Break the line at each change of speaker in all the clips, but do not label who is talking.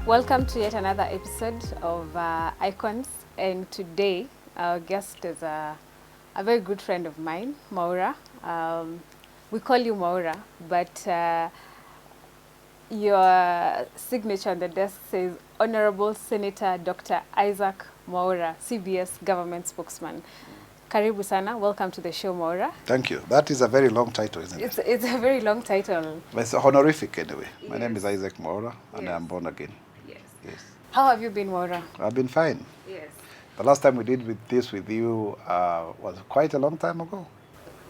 Welcome to yet another episode of Icons, and today our guest is a very good friend of mine, Mwaura. We call you Mwaura, but your signature on the desk says Honorable Senator Dr. Isaac Mwaura, CBS Government Spokesman. Karibu sana. Welcome to the show, Mwaura.
Thank you. That is a very long title, isn't it?
It's a very long title.
But it's honorific anyway. My
Yes.
name is Isaac Mwaura, and
Yes.
I'm born again.
Yes.
Yes.
How have you been, Mwaura?
I've been fine.
Yes.
The last time we did this with you was quite a long time ago.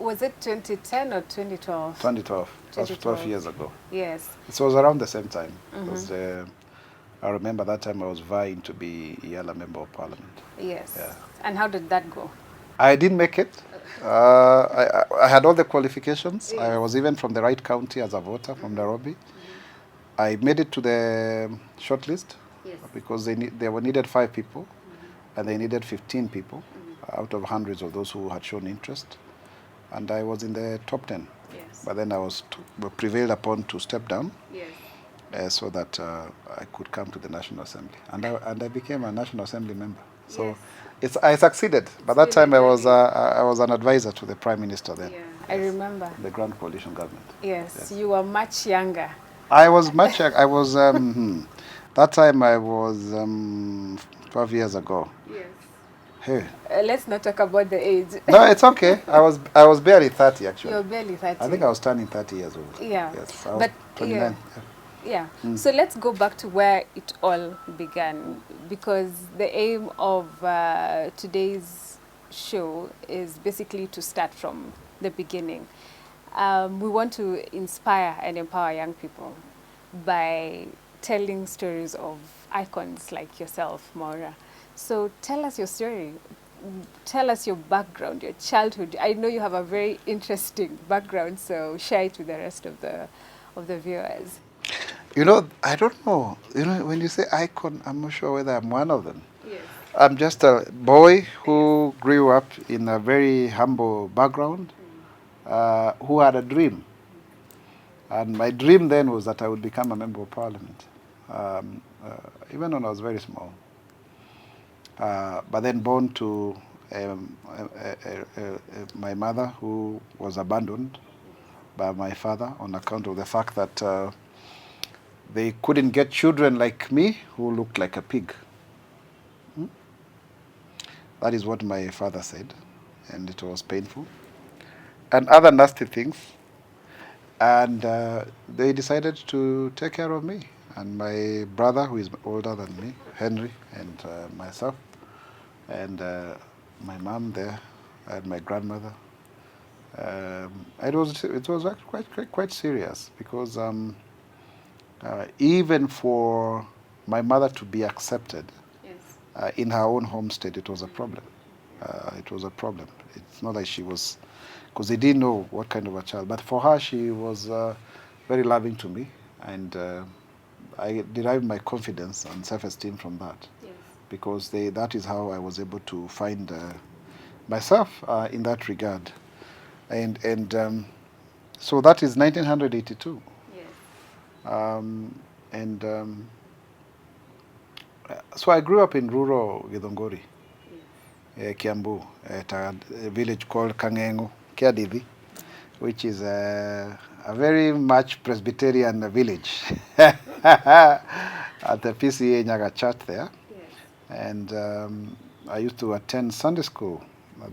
Was it 2010 or 2012?
2012. That's
2012.
12 years ago.
Yes.
It was around the same time. Because, I remember that time I was vying to be Yala Member of Parliament.
Yes.
Yeah.
And how did that go?
I didn't make it. I had all the qualifications.
Yes.
I was even from the right county as a voter from Nairobi. I made it to the shortlist because they were needed 5 people, and they needed 15 people out of hundreds of those who had shown interest. And I was in the top 10.
Yes.
But then I was prevailed upon to step down
Yes.
so that I could come to the National Assembly. And I became a National Assembly member. So I succeeded. By that time, I was an advisor to the Prime Minister then.
Yeah. I remember.
The Grand Coalition government.
Yes. You were much younger.
I was much. I was. That time I was 12 years ago.
Yes.
Hey.
Let's not talk about the age.
No, it's okay. I was barely 30 actually.
You're barely 30.
I think I was turning 30 years old.
Yeah.
Yes. I was
But
29.
yeah. So let's go back to where it all began, because the aim of today's show is basically to start from the beginning. We want to inspire and empower young people by telling stories of icons like yourself, Mwaura. So tell us your story. Tell us your background, your childhood. I know you have a very interesting background, so share it with the rest of the viewers.
You know, I don't know. You know, when you say icon, I'm not sure whether I'm one of them.
Yes.
I'm just a boy who grew up in a very humble background, who had a dream. And my dream then was that I would become a member of Parliament, even when I was very small. But then born to my mother, who was abandoned by my father on account of the fact that they couldn't get children like me who looked like a pig. That is what my father said, and it was painful. And other nasty things. And they decided to take care of me and my brother, who is older than me, Henry, and myself, and my mom there, and my grandmother. It was actually quite serious, because even for my mother to be accepted in her own homestead, it was a problem. It was a problem. It's not like she was, because they didn't know what kind of a child. But for her, she was very loving to me, and I derived my confidence and self-esteem from that.
Yes.
Because that is how I was able to find myself in that regard. And so that is 1982.
Yes.
So I grew up in rural Githongori, Kiambu, at a village called Kangengo, Kiadithi, which is a very much Presbyterian village at the PCA Nyaga Church there.
Yes.
And I used to attend Sunday school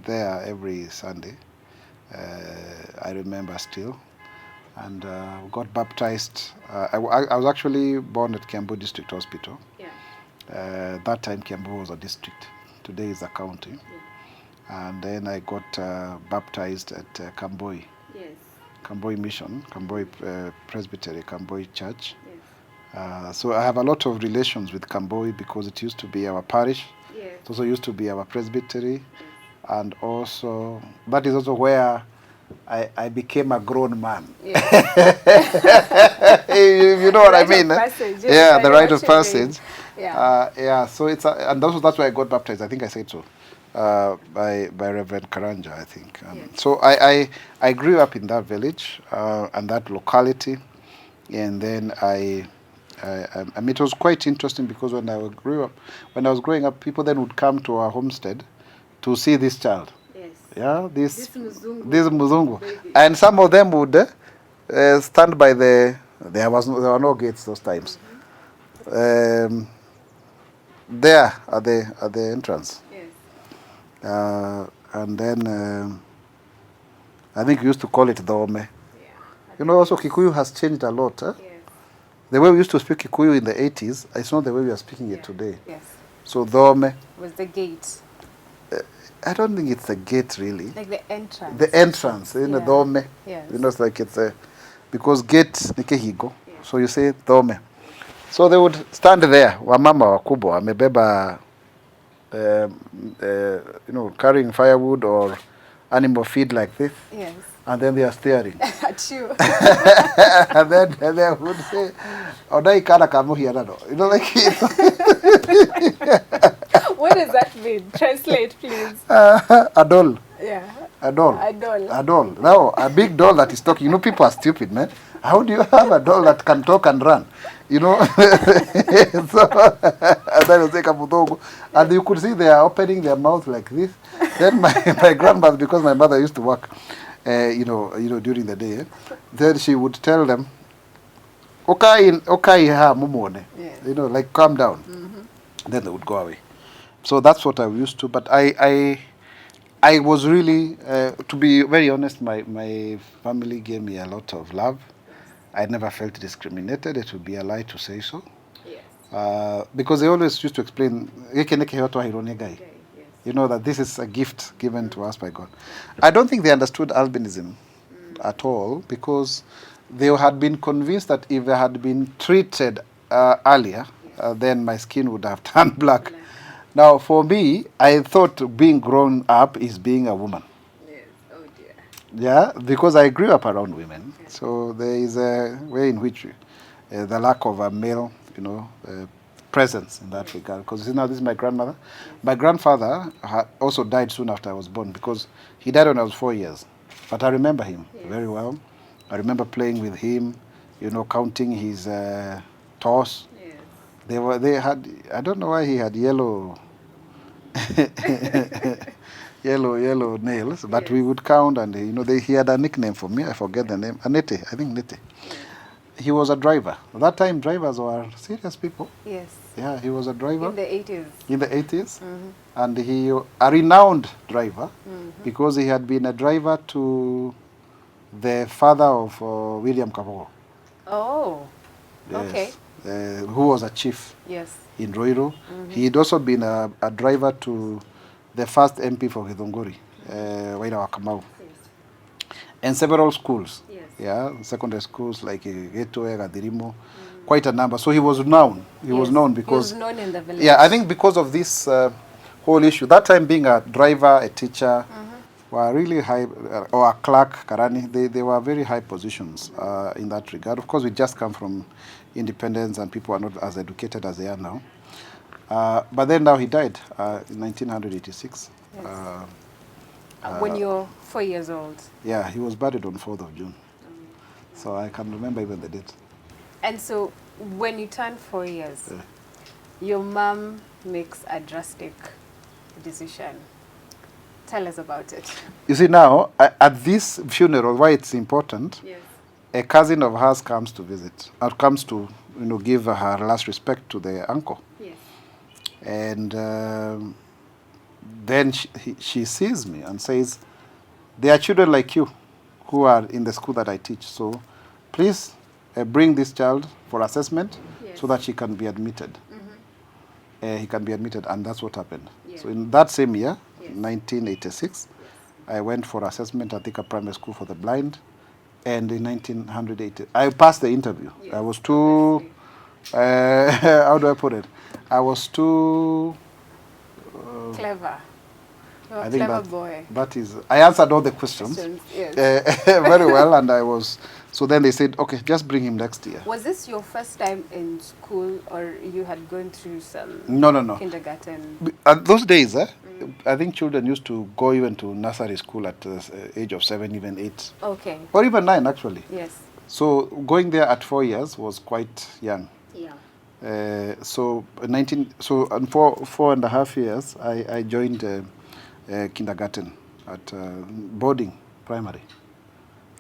there every Sunday. I remember still. And got baptized. I was actually born at Kiambu District Hospital.
Yeah.
That time Kiambu was a district. Today is a county. Yeah. And then I got baptized at Kamboi.
Yes.
Kamboi Mission, Kamboi Presbytery, Kamboi Church.
Yes.
So I have a lot of relations with Kamboi because it used to be our parish.
Yes.
It also used to be our presbytery. Yes. And also, that is also where I became a grown man.
Yes.
You know what I mean?
Passage,
yeah, the rite of passage.
Yeah.
So it's and that's why I got baptized. I think I said so. By Reverend Karanja, I think.
Yes.
So I grew up in that village and that locality, and then I I mean, it was quite interesting because when I was growing up, people then would come to our homestead to see this child.
Yes.
Yeah,
This Muzungu.
this Muzungu,
Baby.
and some of them would stand by there were no gates those times. There at the entrance.
Yes.
And then I think we used to call it Dome.
Yeah.
You know, also Kikuyu has changed a lot. Huh?
Yes.
The way we used to speak Kikuyu in the 80s, it's not the way we are speaking it today.
Yes.
So Dome,
Was the gate.
I don't think it's a gate really.
Like the entrance.
The entrance, you know,
Yeah.
Dome.
Yes.
You know, it's like it's a, because gate nikehigo.
Yeah.
So you say Dome. So they would stand there, wamama wakubwa, wamebeba, you know, carrying firewood or animal feed like this.
Yes.
And then they are staring.
At you.
And then they would say, Odai kana kamuhiana no. You know, like
What does that mean? Translate, please.
a doll.
Yeah.
A doll.
A doll.
A doll. Now, a big doll that is talking. You know, people are stupid, man. How do you have a doll that can talk and run? You know? So, and then say Kamudogo. And you could see they are opening their mouth like this. Then my grandmother, because my mother used to work, you know, during the day, then she would tell them, okay, ha, mumone.
Yes.
You know, like calm down. Then they would go away. So that's what I used to. But I was really, to be very honest, my family gave me a lot of love. I never felt discriminated. It would be a lie to say so.
Yes.
Because they always used to explain, you
Yes.
know, that this is a gift given to us by God. I don't think they understood albinism at all, because they had been convinced that if I had been treated earlier, then my skin would have turned black. Now, for me, I thought being grown up is being a woman.
Yes. Oh dear.
Yeah, because I grew up around women. So there is a way in which the lack of a male, you know, presence in that regard. Because now this is my grandmother. My grandfather also died soon after I was born, because he died when I was 4 years. But I remember him very well. I remember playing with him, you know, counting his toes.
Yes.
They had, I don't know why he had yellow yellow nails, but we would count, and you know, he had a nickname for me. I forget the name. Anete, I think Nete.
Yes.
He was a driver. At that time, drivers were serious people.
Yes.
Yeah, he was a driver.
In the 80s.
In the 80s. And he, a renowned driver, because he had been a driver to the father of William Kabogo.
Oh.
Yes.
Okay.
Who was a chief
Yes.
in Roiro. He had also been a driver to the first MP for Githunguri, Waira Wakamau.
Yes.
And several schools.
Yes.
Yeah, secondary schools like Getoe, Gadirimo, quite a number. So he was known. He was known because...
He was known in the village.
Yeah, I think because of this whole issue. That time being a driver, a teacher, were really high, or a clerk, Karani, they were very high positions in that regard. Of course, we just come from independence and people are not as educated as they are now. But then now he died in 1986.
Yes. When you're 4 years old.
Yeah, he was buried on 4th of June. So I can remember even the date.
And so when you turn 4 years, your mom makes a drastic decision. Tell us about it.
You see now, at this funeral, why it's important,
Yes.
a cousin of hers comes to visit, or comes to, you know, give her last respect to the uncle.
Yes.
And then she sees me and says, there are children like you who are in the school that I teach, so please bring this child for assessment so that she can be admitted. He can be admitted, and that's what happened. So in that same year, 1986, I went for assessment at Thika Primary School for the Blind, and in 1980, I passed the interview. I was too, how do I put it? I was too...
clever. You're
I
a
think
clever boy.
that is, I answered all the questions
Yes.
very well, and I was, so then they said, okay, just bring him next year.
Was this your first time in school, or you had gone through some
No.
kindergarten?
Those days, I think children used to go even to nursery school at the age of 7, even 8.
Okay.
Or even 9, actually.
Yes.
So going there at 4 years was quite young.
Yeah.
So 19. So and for 4.5 years, I joined kindergarten at boarding primary.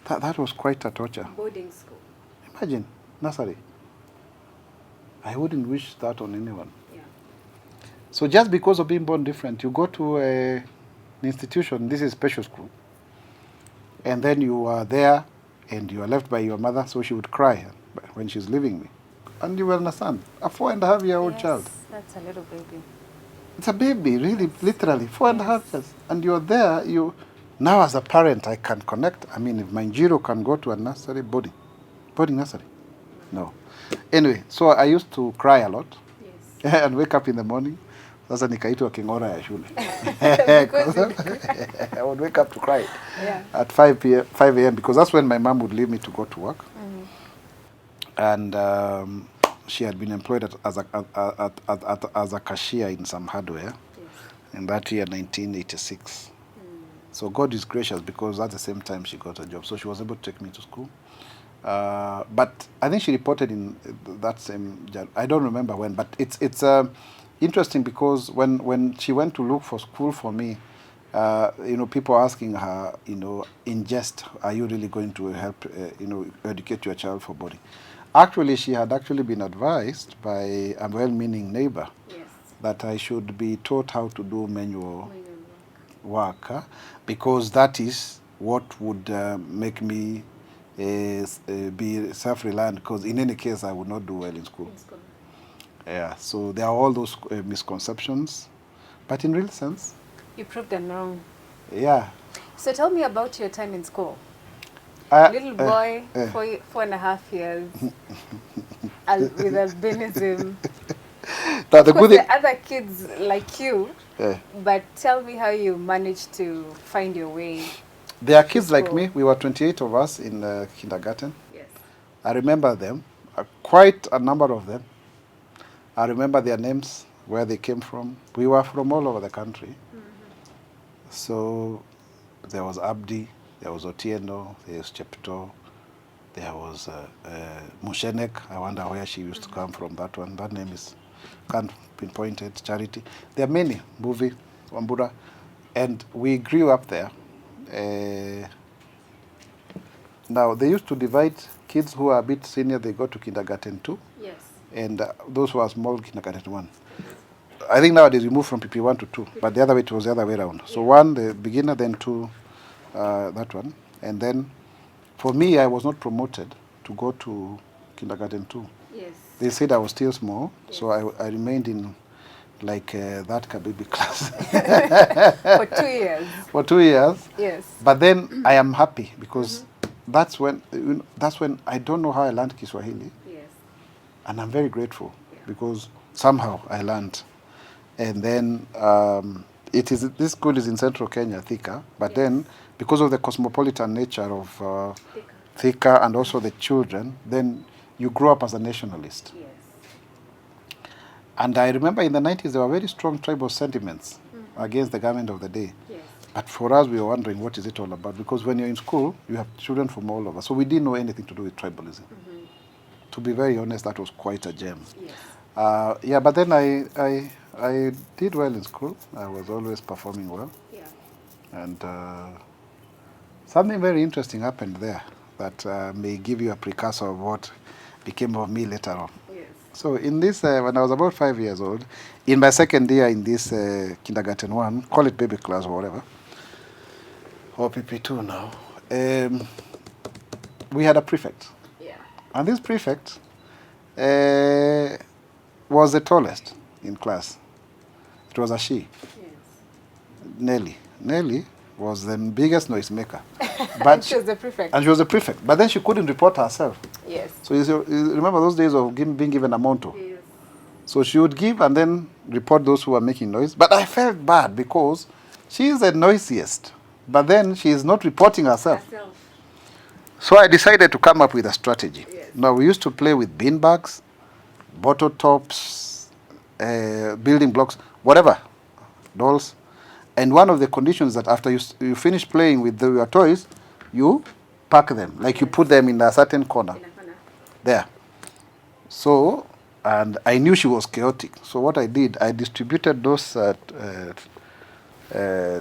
That was quite a torture.
Boarding school.
Imagine nursery. I wouldn't wish that on anyone.
Yeah.
So just because of being born different, you go to an institution. This is special school, and then you are there, and you are left by your mother. So she would cry when she's leaving me, and you will understand. A 4.5-year-old child.
That's a little baby.
It's a baby, really, literally, 4.5 years. And you're there, now as a parent, I can connect. I mean, if my Jiro can go to a nursery, boarding nursery. No. Anyway, so I used to cry a lot.
Yes.
And wake up in the morning. Sasa nikaitwa king'ora ya shule. I would wake up to cry at 5 a.m. because that's when my mom would leave me to go to work. And she had been employed as a cashier in some hardware in that year, 1986. So God is gracious because at the same time she got a job. So she was able to take me to school. But I think she reported in that same job. I don't remember when, but it's interesting because when she went to look for school for me, people asking her, in jest, are you really going to help, educate your child for boarding? Actually, she had actually been advised by a well-meaning neighbor that I should be taught how to do manual work, because that is what would make me be self-reliant, because in any case I would not do well in school. Yeah, so there are all those misconceptions, but in real sense,
you proved them wrong.
Yeah.
So tell me about your time in school. Little boy, 4.5 years, with albinism.
Of
course, there are other kids like you, but tell me how you managed to find your way.
There are kids like me. We were 28 of us in kindergarten.
Yes.
I remember them, quite a number of them. I remember their names, where they came from. We were from all over the country. So there was Abdi, there was Otieno, there was Chepto, there was Mushenek. I wonder where she used to come from, that one. That name can't pinpoint it. Charity. There are many. Buvi, Wambura. And we grew up there. Now, they used to divide kids who are a bit senior, they go to kindergarten 2.
Yes.
And those who are small, kindergarten 1. I think nowadays we move from PP1 to 2, but the other way, it was the other way around. So 1, the beginner, then 2, that one. And then, for me, I was not promoted to go to kindergarten 2.
Yes.
They said I was still small, so I remained in like that Kabibi class.
For 2 years.
For 2 years.
Yes.
But then I am happy because that's when I don't know how I learned Kiswahili.
Yes.
And I'm very grateful because somehow I learned. And then this school is in central Kenya, Thika, but then because of the cosmopolitan nature of Thika and also the children, then you grow up as a nationalist.
Yes.
And I remember in the 90s there were very strong tribal sentiments against the government of the day.
Yes.
But for us, we were wondering, what is it all about? Because when you're in school, you have children from all over. So we didn't know anything to do with tribalism. To be very honest, that was quite a gem.
Yes.
But then I did well in school. I was always performing well.
Yeah.
And something very interesting happened there that may give you a precursor of what became of me later on.
Yes.
So in this, when I was about 5 years old, in my second year in this kindergarten 1, call it baby class or whatever, or PP2 now, we had a prefect.
Yeah.
And this prefect was the tallest in class. It was a she.
Yes.
Nelly. Nelly was the biggest noise maker.
But she was the prefect.
And she was the prefect. But then she couldn't report herself.
Yes.
So you remember those days of being given a motto?
Yes.
So she would give and then report those who were making noise. But I felt bad because she is the noisiest. But then she is not reporting herself. So I decided to come up with a strategy.
Yes.
Now, we used to play with bean bags, bottle tops, building blocks, whatever, dolls. And one of the conditions that after you finish playing with your toys, you pack them. Like you put them in a certain corner. There. So and I knew she was chaotic. So what I did, I distributed those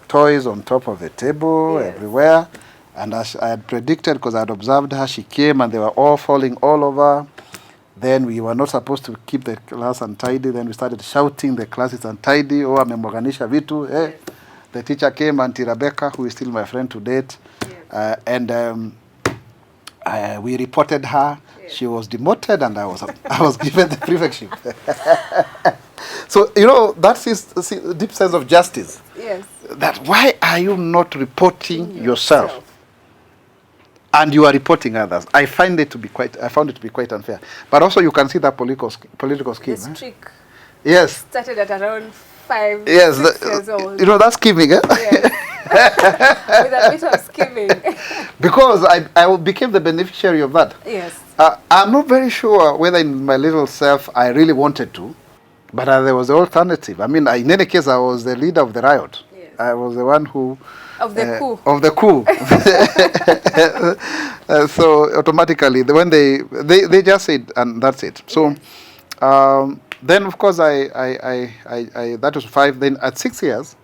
toys on top of the table,
Yes.
everywhere. And as I had predicted, because I had observed her, she came and they were all falling all over. Then we were not supposed to keep the class untidy. Then we started shouting, the class is untidy. Oh, amemwaganisha vitu.
Yes.
The teacher came, Auntie Rebecca, who is still my friend to date.
Yes.
And we reported her.
Yes.
She was demoted, and I was given the prefectship. So, you know, that's a deep sense of justice.
Yes.
That why are you not reporting yourself? And you are reporting others. I found it to be quite unfair. But also you can see that political scheme.
The streak
Yes.
started at around 5,
Yes.
6 years old.
You know, that's scheming, eh?
Yes. With a bit of scheming.
Because I became the beneficiary of that.
Yes.
I'm not very sure whether in my little self I really wanted to, but there was the alternative. I mean, in any case, I was the leader of the riot.
Yes.
I was the one who...
Of the coup.
Of the coup. So automatically, when they just said, and that's it. So then, of course, I that was 5. Then at 6 years,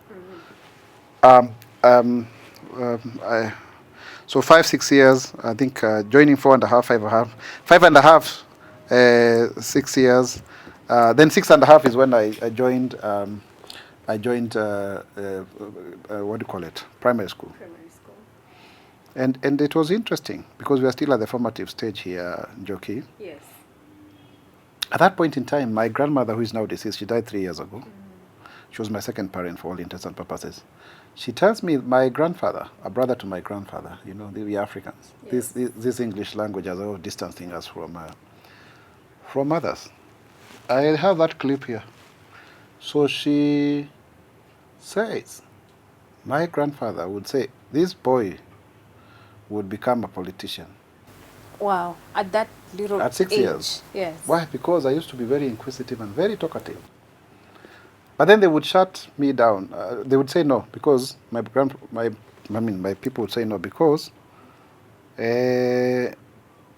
so 5, 6 years, I think joining 4.5, 5.5, 6 years. Then 6.5 is when I joined. I joined what do you call it? Primary school. And it was interesting because we are still at the formative stage here, Njoki.
Yes.
At that point in time, my grandmother, who is now deceased, she died 3 years ago. She was my second parent for all intents and purposes. She tells me my grandfather, a brother to my grandfather, you know, we Africans.
Yes.
This English language has always distancing us from others. I have that clip here. So she says, my grandfather would say, this boy would become a politician.
Wow. At that little
At 6
age.
years.
Yes.
Why? Because I used to be very inquisitive and very talkative. But then they would shut me down. They would say no because my people would say no because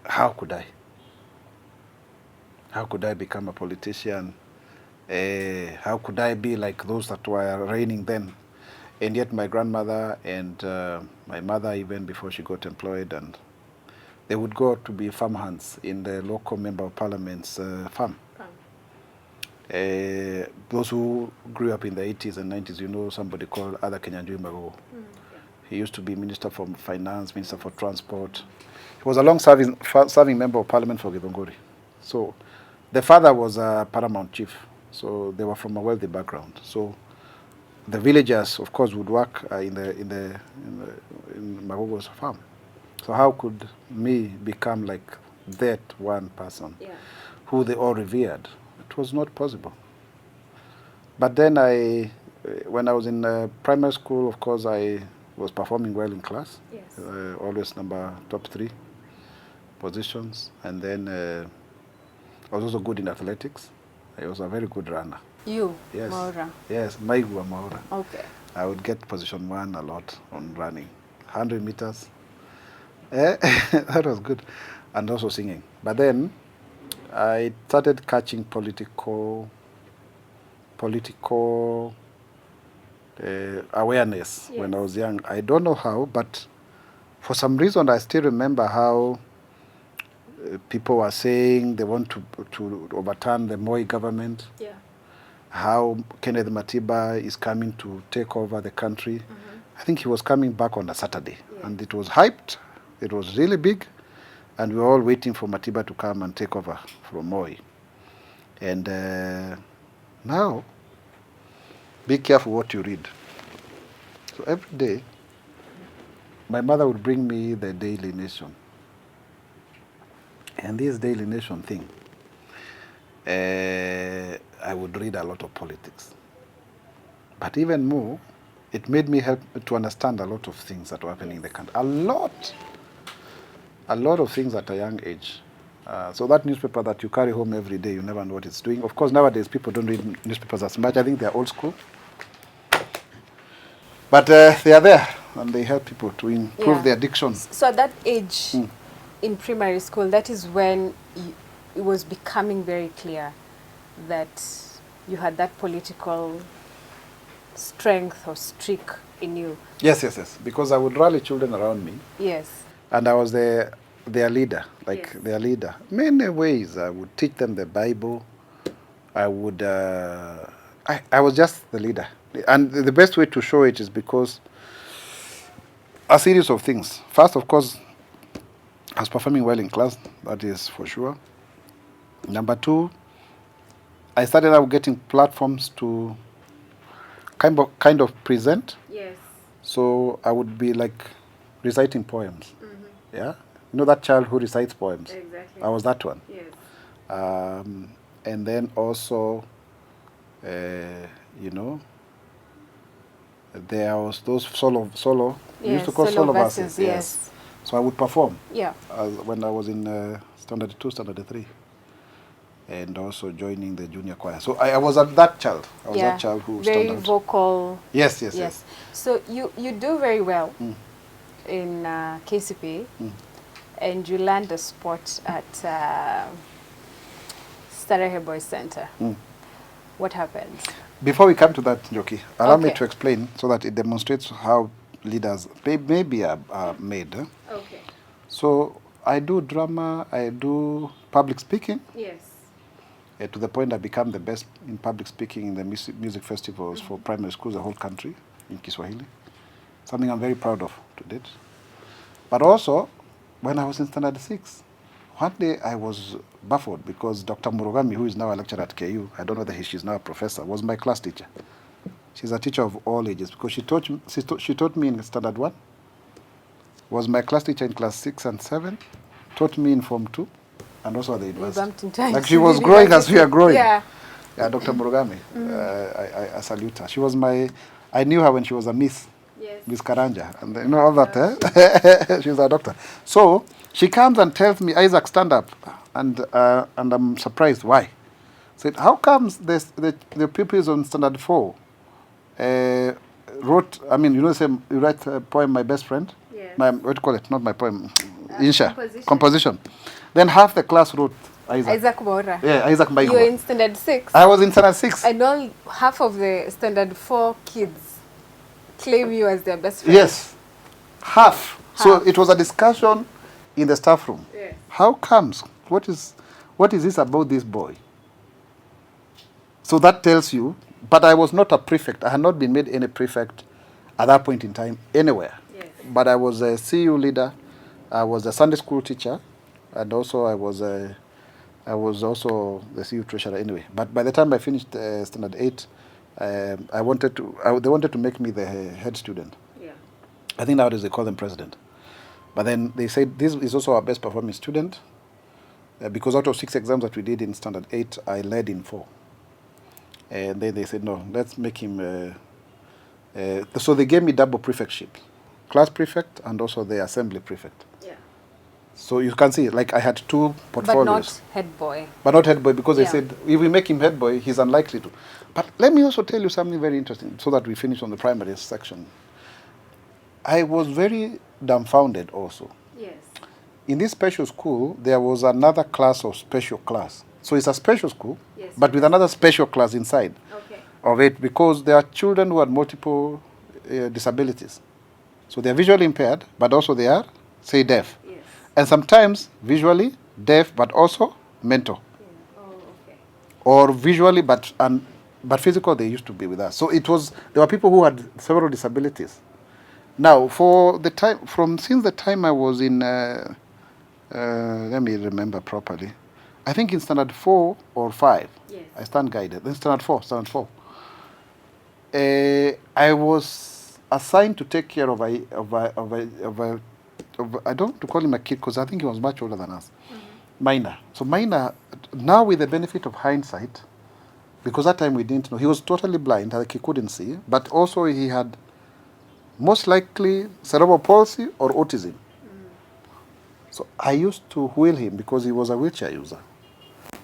how could I? How could I become a politician? How could I be like those that were reigning then? And yet my grandmother and my mother, even before she got employed, and they would go to be farmhands in the local member of parliament's farm. Those who grew up in the 80s and 90s, you know somebody called Ada Kenyanjui Magogo. He used to be Minister for Finance, Minister for Transport. He was a long-serving member of Parliament for Githunguri. So the father was a paramount chief. So they were from a wealthy background. So the villagers, of course, would work in Magogo's farm. So how could me become like that one person who they all revered? It was not possible. But then when I was in primary school, of course, I was performing well in class.
Yes.
Always top 3 positions. And then I was also good in athletics. I was a very good runner.
You,
yes.
Mwaura.
Yes, Maigua Mwaura.
Okay.
I would get position 1 a lot on running. 100 meters. That was good. And also singing. But then I started catching political awareness when I was young. I don't know how, but for some reason I still remember how people were saying they want to overturn the Moi government.
Yeah.
How Kenneth Matiba is coming to take over the country. I think he was coming back on a Saturday, and it was hyped. It was really big, and we were all waiting for Matiba to come and take over from Moi. And now, be careful what you read. So every day, my mother would bring me the Daily Nation. And this Daily Nation thing, I would read a lot of politics. But even more, it made me help to understand a lot of things that were happening in the country. A lot of things at a young age. So that newspaper that you carry home every day, you never know what it's doing. Of course, nowadays people don't read newspapers as much. I think they're old school. But they are there, and they help people to improve their diction.
So at that age, in primary school, that is when it was becoming very clear that you had that political strength or streak in you?
Yes, yes, yes. Because I would rally children around me.
Yes.
And I was their leader, like
Yes.
their leader. Many ways. I would teach them the Bible. I would, I was just the leader. And the best way to show it is because a series of things. First, of course, I was performing well in class, that is for sure. Number two, I started out getting platforms to kind of present.
Yes.
So I would be like reciting poems. Yeah? You know that child who recites poems?
Exactly.
I was that one.
Yes.
And then also, you know, there was those solo. We used
Yes,
to call
solo
solo
verses,
verses.
yes.
So I would perform
Yeah.
when I was in standard 2, standard 3, and also joining the junior choir. So I was that child. I was that child who
very
stood out.
vocal.
Yes, yes, yes.
So you do very well in KCP, and you land a spot at Starehe Boys Center. What happened?
Before we come to that, Njoki, allow me
Okay.
to explain so that it demonstrates how leaders maybe are made.
Okay.
So I do drama, I do public speaking,
Yes.
to the point I become the best in public speaking in the music festivals for primary schools the whole country in Kiswahili. Something I'm very proud of to date. But also, when I was in standard 6, one day I was baffled because Dr. Murugami, who is now a lecturer at KU, I don't know whether she's now a professor, was my class teacher. She's a teacher of all ages because she taught me in standard 1, was my class teacher in class 6 and 7, taught me in form 2, and also at the university. Like she was growing as we are growing.
Yeah.
Yeah, Dr. Murugami, I salute her. She was I knew her when she was a Miss.
Yes.
Miss Karanja, and you know all that, eh? She's a doctor. So she comes and tells me, Isaac, stand up. And I'm surprised. Why? Said, how comes the pupils on standard 4 wrote, I mean, you know, you write a poem, My Best Friend?
Yes.
What do you call it? Not my poem. Insha.
Composition.
Then half the class wrote Isaac.
Isaac Mwaura.
Yeah, Isaac Mwaura.
You were in standard 6.
I was in standard 6.
And all half of the standard 4 kids claim you as their best friend.
Yes, half. So it was a discussion in the staff room.
Yes.
How comes? What is this about this boy? So that tells you, but I was not a prefect. I had not been made any prefect at that point in time anywhere.
Yes.
But I was a CU leader. I was a Sunday school teacher, and also I was also the CU treasurer anyway. But by the time I finished standard 8, they wanted to make me the head student.
Yeah.
I think nowadays they call them president. But then they said this is also our best performing student because out of 6 exams that we did in standard 8, I led in 4. And then they said, no, let's make him... so they gave me double prefectship, class prefect and also the assembly prefect.
Yeah.
So you can see, like I had 2 portfolios.
But not head boy.
But not head boy because they said, if we make him head boy, he's unlikely to. But let me also tell you something very interesting so that we finish on the primary section. I was very dumbfounded also.
Yes.
In this special school, there was another class of special class. So it's a special school,
Yes,
but with another special class inside of it because there are children who had multiple disabilities. So they are visually impaired, but also they are, say, deaf.
Yes.
And sometimes visually deaf, but also mental.
Yeah. Oh, okay.
Or visually, but physical, they used to be with us. So there were people who had several disabilities. Now, since the time I was in, let me remember properly, I think in standard 4 or 5,
yes.
I stand guided. Then standard 4. I was assigned to take care of I don't want to call him a kid because I think he was much older than us. Minor. So minor, now with the benefit of hindsight, because that time we didn't know, he was totally blind, like he couldn't see, but also he had most likely cerebral palsy or autism. So I used to wheel him because he was a wheelchair user.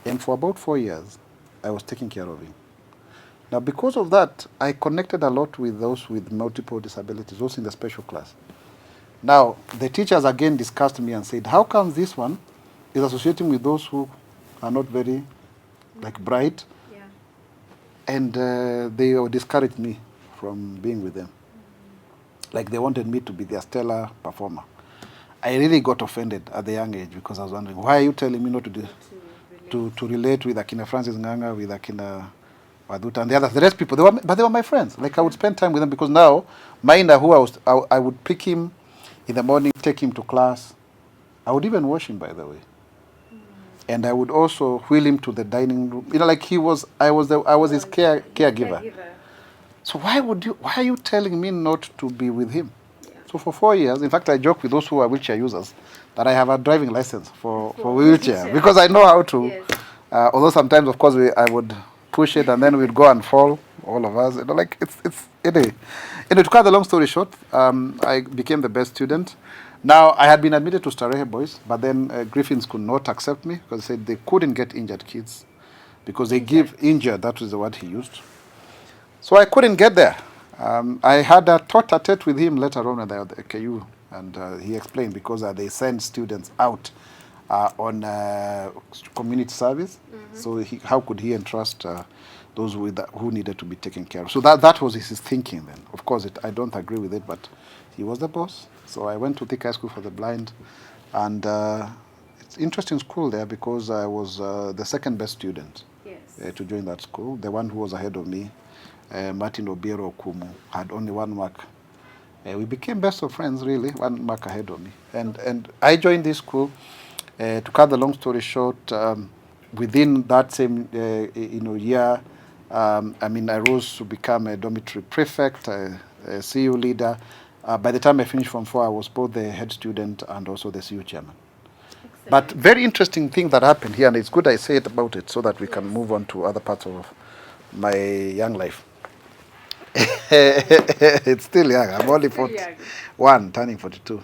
And for about 4 years, I was taking care of him. Now, because of that, I connected a lot with those with multiple disabilities, those in the special class. Now, the teachers again discussed me and said, how come this one is associating with those who are not very bright, and they discouraged me from being with them. Like they wanted me to be their stellar performer. I really got offended at the young age because I was wondering, why are you telling me not to do to relate with Akina Francis Nganga, with Akina Waduta and the others, the rest people, but they were my friends. Like I would spend time with them because now, Maina, who I would pick him in the morning, take him to class. I would even wash him, by the way. And I would also wheel him to the dining room. You know, like I was his caregiver. So why are you telling me not to be with him? Yeah. So for 4 years, in fact, I joke with those who are wheelchair users that I have a driving license for wheelchair because I know how to. Yes. Although sometimes, of course, I would push it and then we'd go and fall, all of us. You know, like anyway. To cut the long story short, I became the best student. Now, I had been admitted to Starehe Boys, but then Griffins could not accept me because they said they couldn't get injured kids because they give injured, that was the word he used. So I couldn't get there. I had a tete-a-tete with him later on at the KU, and he explained because they send students out on community service. Mm-hmm. So how could he entrust those who needed to be taken care of? So that was his thinking then. Of course, I don't agree with it, but he was the boss. So I went to Thika High School for the Blind, and it's an interesting school there because I was the second best student to join that school. The one who was ahead of me, Martin Obiero Okumu, had only 1 mark. We became best of friends, really, 1 mark ahead of me. And I joined this school. To cut the long story short, within that same year, I rose to become a dormitory prefect, a CU leader. By the time I finished Form 4, I was both the head student and also the CU chairman. Excellent. But very interesting thing that happened here, and it's good I say it about it so that we can move on to other parts of my young life. It's still young. I'm only 41, turning 42.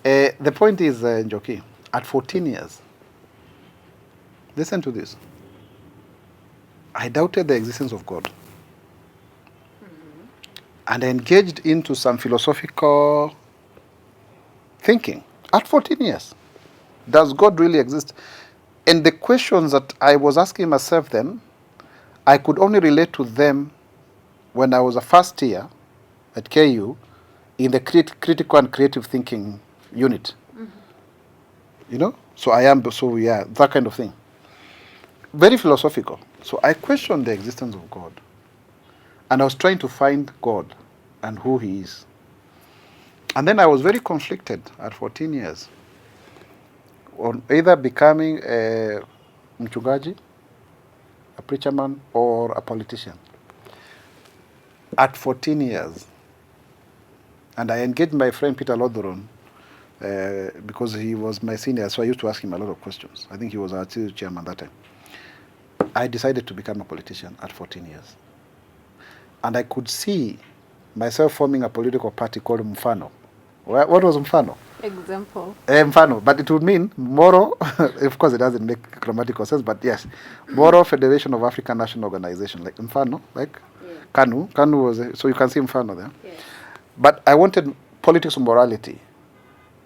The point is, Njoki, at 14 years, listen to this. I doubted the existence of God. And I engaged into some philosophical thinking at 14 years. Does God really exist? And the questions that I was asking myself then, I could only relate to them when I was a first year at KU in the critical and creative thinking unit. Mm-hmm. That kind of thing. Very philosophical. So I questioned the existence of God. And I was trying to find God and who he is. And then I was very conflicted at 14 years on either becoming a mchungaji, a preacher man, or a politician. At 14 years. And I engaged my friend Peter Lodhoron because he was my senior, so I used to ask him a lot of questions. I think he was our chairman that time. I decided to become a politician at 14 years. And I could see myself forming a political party called Mfano. What was Mfano? Example. Mfano, but it would mean Moro, of course it doesn't make grammatical sense, but yes, Moro Federation of African National Organization, like Mfano, like Kanu. Kanu was, so you can see Mfano there. Yes. But I wanted politics of morality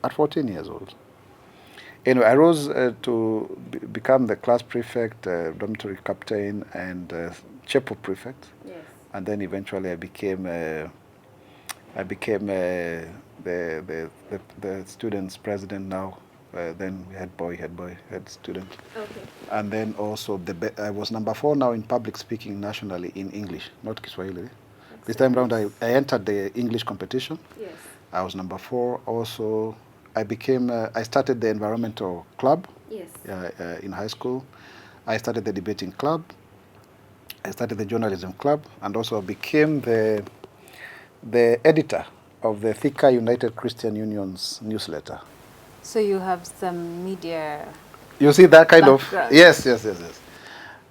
at 14 years old. Anyway, I rose to become the class prefect, dormitory captain, and chapel prefect. Yes. And then eventually I became the students' president now. Then we had head student. Okay. And then also I was number 4 now in public speaking nationally in English, not Kiswahili. That's this time around I entered the English competition. Yes. I was number 4. Also, I started the environmental club. Yes. In high school. I started the debating club. I started the journalism club, and also became the editor of the Thika United Christian Union's newsletter. So you have some media. You see that kind background. Of yes.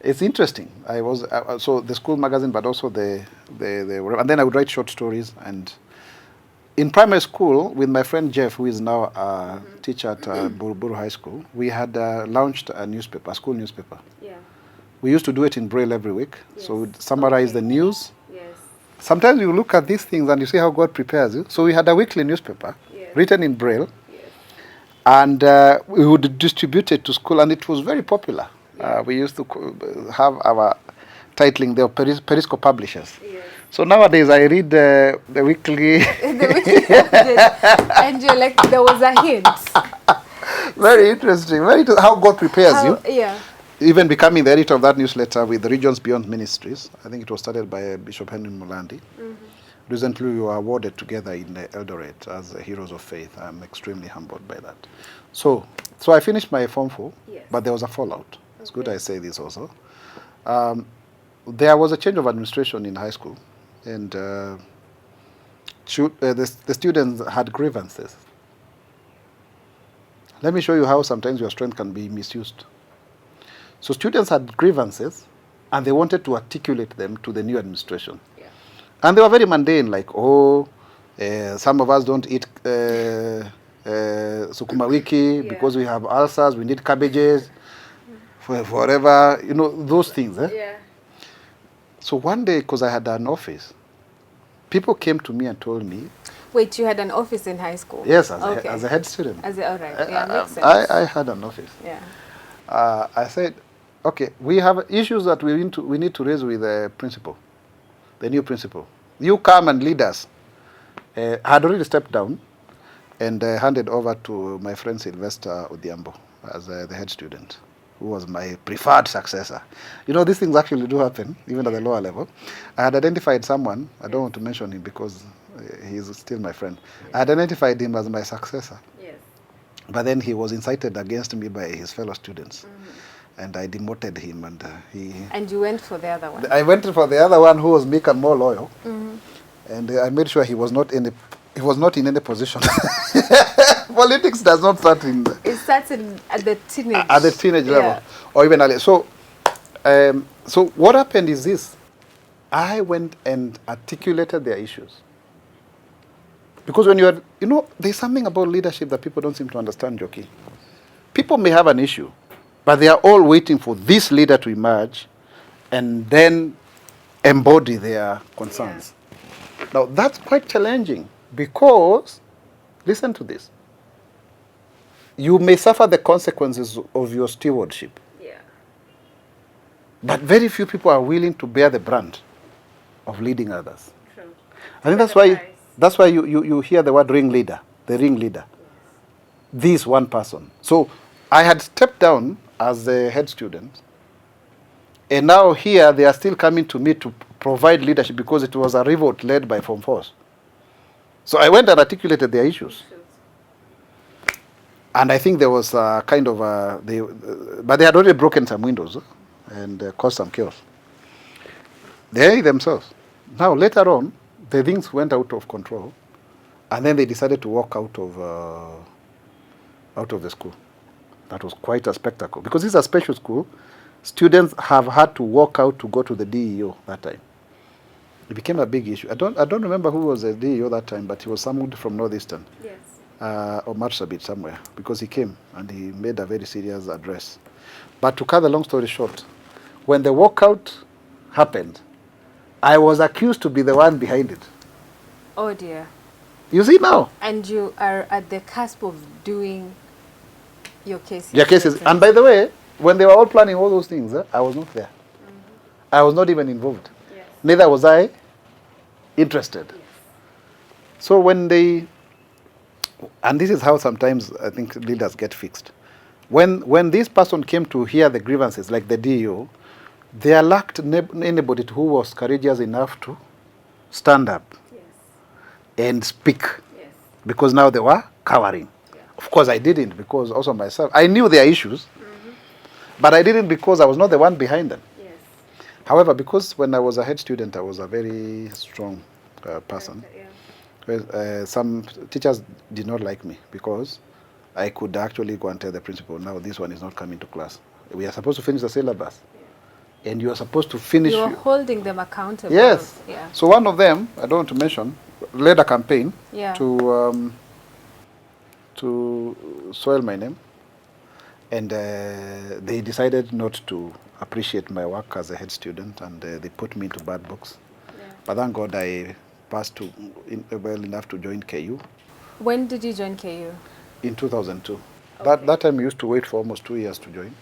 It's interesting. I was so the school magazine, but also the and then I would write short stories. And in primary school, with my friend Jeff, who is now a teacher at Buruburu High School, we had launched a newspaper, a school newspaper. Yeah. We used to do it in Braille every week. Yes. So we'd summarize the news. Yes. Sometimes you look at these things and you see how God prepares you. So we had a weekly newspaper written in Braille. Yes. And we would distribute it to school, and it was very popular. Yeah. We used to have our titling they were Periscope publishers.
Yes.
So nowadays I read the weekly.
The weekly update, and you're like, there was a hint.
Very interesting. How God prepares you.
Yeah.
Even becoming the editor of that newsletter with the Regions Beyond Ministries. I think it was started by Bishop Henry Mulandi. Recently, we were awarded together in Eldoret as Heroes of Faith. I'm extremely humbled by that. So I finished my Form 4,
Yes.
but there was a fallout. It's good I say this also. There was a change of administration in high school, and the students had grievances. Let me show you how sometimes your strength can be misused. So students had grievances, and they wanted to articulate them to the new administration.
Yeah.
And they were very mundane, like, some of us don't eat sukuma wiki because we have ulcers, we need cabbages, forever, those things.
Yeah.
So one day, because I had an office, people came to me and told me.
Wait, you had an office in high school?
Yes, as a head student.
All right, yeah, makes sense.
I had an office.
Yeah.
I said, okay, we have issues that we need to raise with the principal, the new principal. You come and lead us. I had already stepped down and handed over to my friend Sylvester Odhiambo as the head student, who was my preferred successor. These things actually do happen, even at the lower level. I had identified someone, I don't want to mention him because he's still my friend. Yes. I had identified him as my successor. Yes. But then he was incited against me by his fellow students. And I demoted him, and he... And
you went for the other one?
I went for the other one, who was meek and more loyal. And I made sure he was not in any position. Politics does not start in...
It starts at the teenage...
At the teenage level, or even earlier. So what happened is this. I went and articulated their issues. Because when there's something about leadership that people don't seem to understand, Joki. People may have an issue, but they are all waiting for this leader to emerge and then embody their concerns. Yeah. Now, that's quite challenging because, listen to this, you may suffer the consequences of your stewardship. Yeah. But very few people are willing to bear the brunt of leading others. True. I think that's why you hear the word ring leader, the ring leader. Yes. This one person. So I had stepped down as a head student, and now here they are still coming to me to provide leadership because it was a revolt led by Form 4s. So I went and articulated their issues. And I think there was a kind of but they had already broken some windows and caused some chaos. They themselves. Now later on, the things went out of control, and then they decided to walk out of the school. That was quite a spectacle because this is a special school. Students have had to walk out to go to the DEO that time. It became a big issue. I don't remember who was the DEO that time, but he was someone from Northeastern. Yes. Or Marsabit somewhere, because he came and he made a very serious address. But to cut the long story short, when the walkout happened, I was accused to be the one behind it.
Oh dear.
You see now.
And you are at the cusp of doing your cases.
Your cases. And by the way, when they were all planning all those things, I was not there. I was not even involved. Yes. Neither was I interested. Yes. So when and this is how sometimes I think leaders get fixed. When this person came to hear the grievances, like the DEO, there lacked anybody who was courageous enough to stand up and speak. Yes. Because now they were cowering. Yeah. Of course I didn't, because also myself, I knew their issues, but I didn't because I was not the one behind them. Yes. However, because when I was a head student, I was a very strong person. Yeah. Some teachers did not like me because I could actually go and tell the principal, now this one is not coming to class. We are supposed to finish the syllabus. Yeah. And you are supposed to finish... You're
holding them accountable.
Yes. Yeah. So one of them, I don't want to mention, led a campaign to soil my name. And they decided not to appreciate my work as a head student, and they put me into bad books. Yeah. But thank God I passed well enough to join KU.
When did you join KU?
In 2002. Okay. That time I used to wait for almost 2 years to join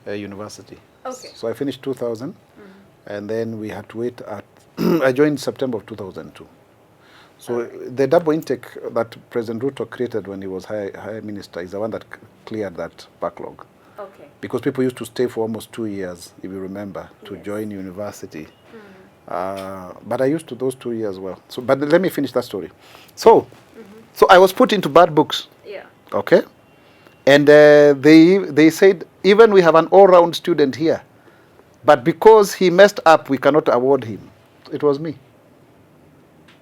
university. Okay. So I finished 2000, And then we had to wait at, I joined September of 2002. So the double intake that President Ruto created when he was high minister is the one that cleared that backlog.
Okay.
Because people used to stay for almost 2 years, if you remember, to
Yes.
join university. But I used to those 2 years well. So, but let me finish that story. So, so I was put into bad books.
Yeah.
Okay. And they said, even we have an all-round student here, but because he messed up, we cannot award him. It was me.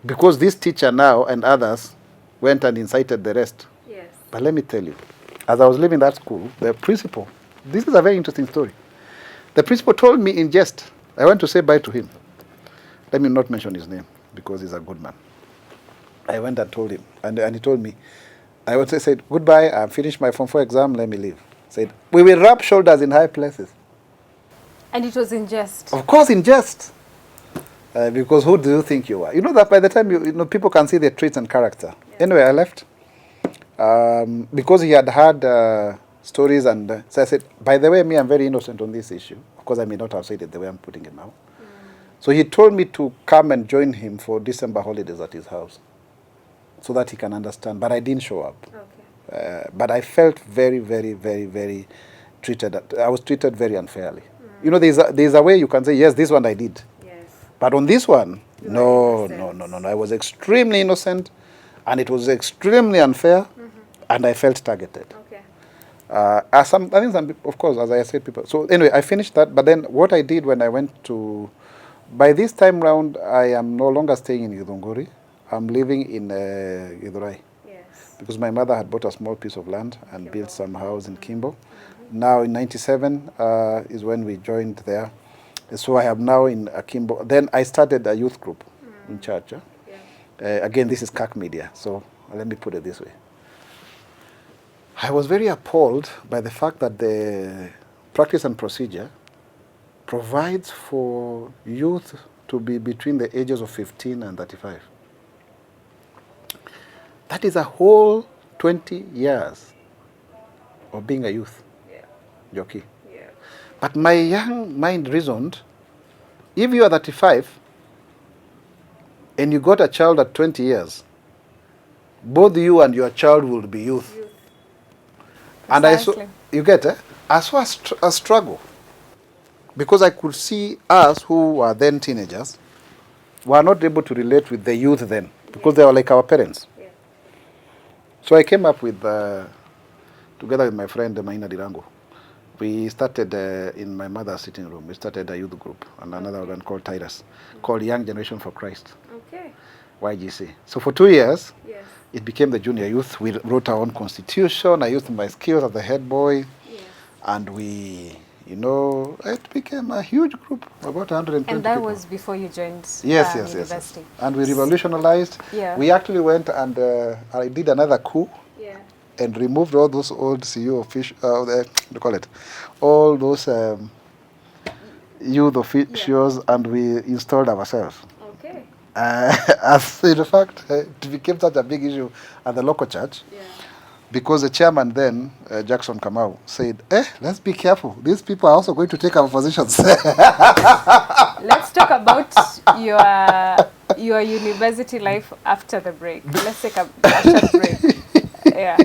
Because this teacher now and others went and incited the rest.
Yes.
But let me tell you, as I was leaving that school, the principal, this is a very interesting story. The principal told me in jest, I went to say bye to him. Let me not mention his name, because he's a good man. I went and told him, and he told me, I said, goodbye, I finished my Form 4 exam, let me leave. Said, we will rub shoulders in high places.
And it was in jest.
Of course, in jest. Because who do you think you are? You know that by the time you know, people can see their traits and character. Yes. Anyway, I left. Because he had heard stories, and so I said, by the way, me, I'm very innocent on this issue. Of course, I may not have said it the way I'm putting it now. So he told me to come and join him for December holidays at his house, so that he can understand. But I didn't show up. Okay. But I felt very, very, very, very treated. I was treated very unfairly. You know, there's a way you can say, yes, this one I did. Yes. But on this one, no. I was extremely innocent, and it was extremely unfair, and I felt targeted. Okay. I think some, of course, as I said, people. So anyway, I finished that. But then what I did when I went to, by this time round, I am no longer staying in Githunguri. I'm living in Githurai. Yes. Because my mother had bought a small piece of land and Kimbo. Built some house in Kimbo. Now in 97 is when we joined there. So I am now in Kimbo. Then I started a youth group in church. Yeah. Again, this is CAC Media. So let me put it this way. I was very appalled by the fact that the practice and procedure provides for youth to be between the ages of 15 and 35. That is a whole 20 years of being a youth. Yeah. Jockey. Yeah. But my young mind reasoned, if you are 35 and you got a child at 20 years, both you and your child will be youth. And exactly. I saw, you get it? I saw a struggle. Because I could see us who were then teenagers were not able to relate with the youth then, because they were like our parents. Yeah. So I came up with, together with my friend Maina Dirango, we started in my mother's sitting room, we started a youth group, and another one called Titus, called Young Generation for Christ. Okay. YGC. So for 2 years, yes. It became the junior youth. We wrote our own constitution. I used my skills as the head boy. Yes. And we, you know, it became a huge group, about 120
And that
people.
was before you joined
university. Yes. And we revolutionized. Yeah. We actually went and I did another coup. Yeah. And removed all those old CU officials, all those youth officials, yeah. And we installed ourselves. Okay. As in fact, it became such a big issue at the local church, yeah. Because the chairman then, Jackson Kamau, said, let's be careful. These people are also going to take our positions.
Let's talk about your university life after the break. Let's take a short break. Yeah.